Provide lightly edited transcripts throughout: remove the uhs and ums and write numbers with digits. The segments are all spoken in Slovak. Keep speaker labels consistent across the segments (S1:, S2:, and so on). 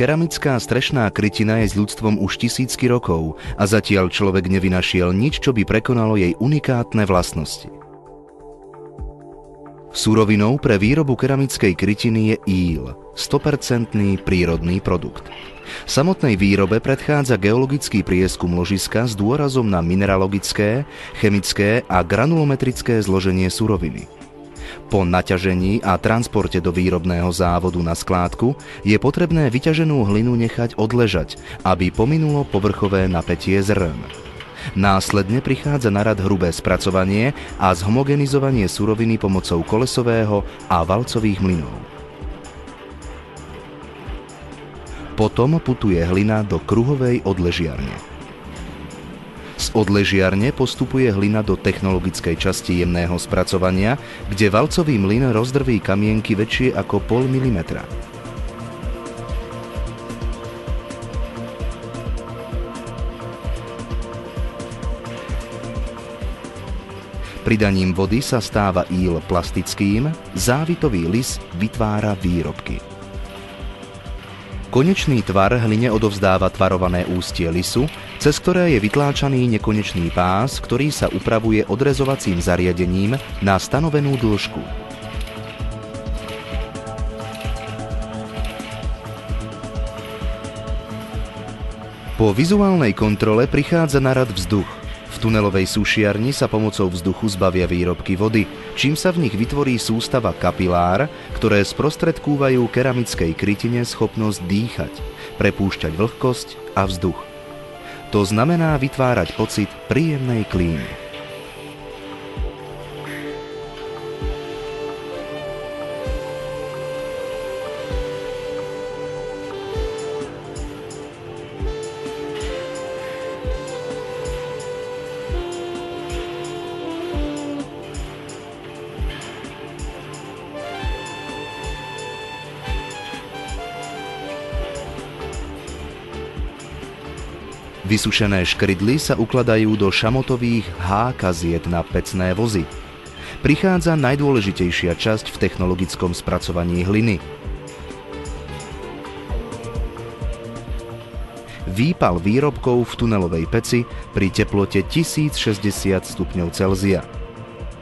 S1: Keramická strešná krytina je s ľudstvom už tisícky rokov a zatiaľ človek nevynašiel nič, čo by prekonalo jej unikátne vlastnosti. Surovinou pre výrobu keramickej krytiny je íl, 100% prírodný produkt. Samotnej výrobe predchádza geologický prieskum ložiska s dôrazom na mineralogické, chemické a granulometrické zloženie suroviny. Po naťažení a transporte do výrobného závodu na skládku je potrebné vyťaženú hlinu nechať odležať, aby pominulo povrchové napätie zrn. Následne prichádza na rad hrubé spracovanie a zhomogenizovanie suroviny pomocou kolesového a valcových mlynov. Potom putuje hlina do kruhovej odležiarne. Z odležiarne postupuje hlina do technologickej časti jemného spracovania, kde valcový mlyn rozdrví kamienky väčšie ako 0,5 mm. Pridaním vody sa stáva íl plastickým, závitový lis vytvára výrobky. Konečný tvar hline odovzdáva tvarované ústie lisu, cez ktoré je vytláčaný nekonečný pás, ktorý sa upravuje odrezovacím zariadením na stanovenú dĺžku. Po vizuálnej kontrole prichádza na rad vzduch. V tunelovej sušiarni sa pomocou vzduchu zbavia výrobky vody, čím sa v nich vytvorí sústava kapilár, ktoré sprostredkúvajú keramickej krytine schopnosť dýchať, prepúšťať vlhkosť a vzduch. To znamená vytvárať pocit príjemnej klímy. Vysušené škrydly sa ukladajú do šamotových H-kaziet na pecné vozy. Prichádza najdôležitejšia časť v technologickom spracovaní hliny. Výpal výrobkov v tunelovej peci pri teplote 1060 stupňov Celzia.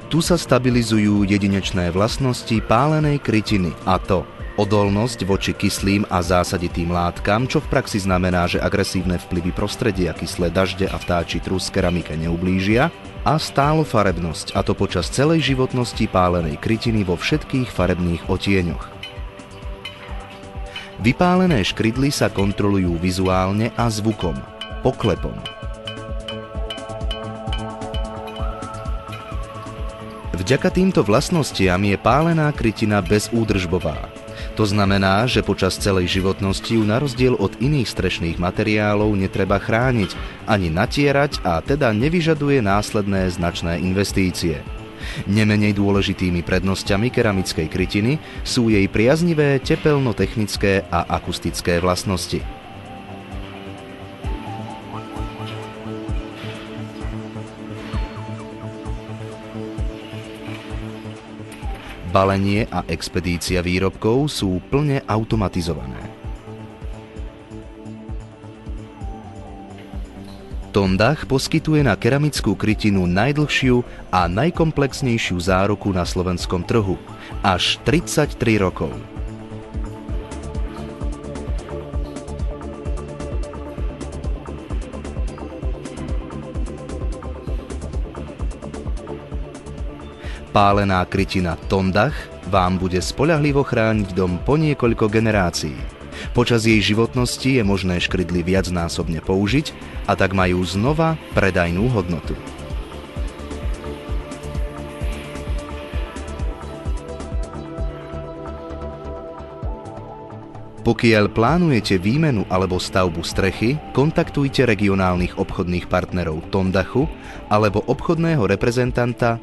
S1: Tu sa stabilizujú jedinečné vlastnosti pálenej krytiny, a to odolnosť voči kyslým a zásaditým látkam, čo v praxi znamená, že agresívne vplyvy prostredia, kyslé dažde a vtáči trus keramike neublížia, a stálofarebnosť, a to počas celej životnosti pálenej krytiny vo všetkých farebných odtieňoch. Vypálené škrydly sa kontrolujú vizuálne a zvukom, poklepom. Vďaka týmto vlastnostiam je pálená krytina bezúdržbová. To znamená, že počas celej životnosti ju na rozdiel od iných strešných materiálov netreba chrániť, ani natierať a teda nevyžaduje následné značné investície. Nemenej dôležitými prednosťami keramickej krytiny sú jej priaznivé tepelno-technické a akustické vlastnosti. Balenie a expedícia výrobkov sú plne automatizované. Tondach poskytuje na keramickú krytinu najdlhšiu a najkomplexnejšiu záruku na slovenskom trhu, až 33 rokov. Pálená krytina Tondach vám bude spoľahlivo chrániť dom po niekoľko generácií. Počas jej životnosti je možné škrydly viacnásobne použiť a tak majú znova predajnú hodnotu. Pokiaľ plánujete výmenu alebo stavbu strechy, kontaktujte regionálnych obchodných partnerov Tondachu alebo obchodného reprezentanta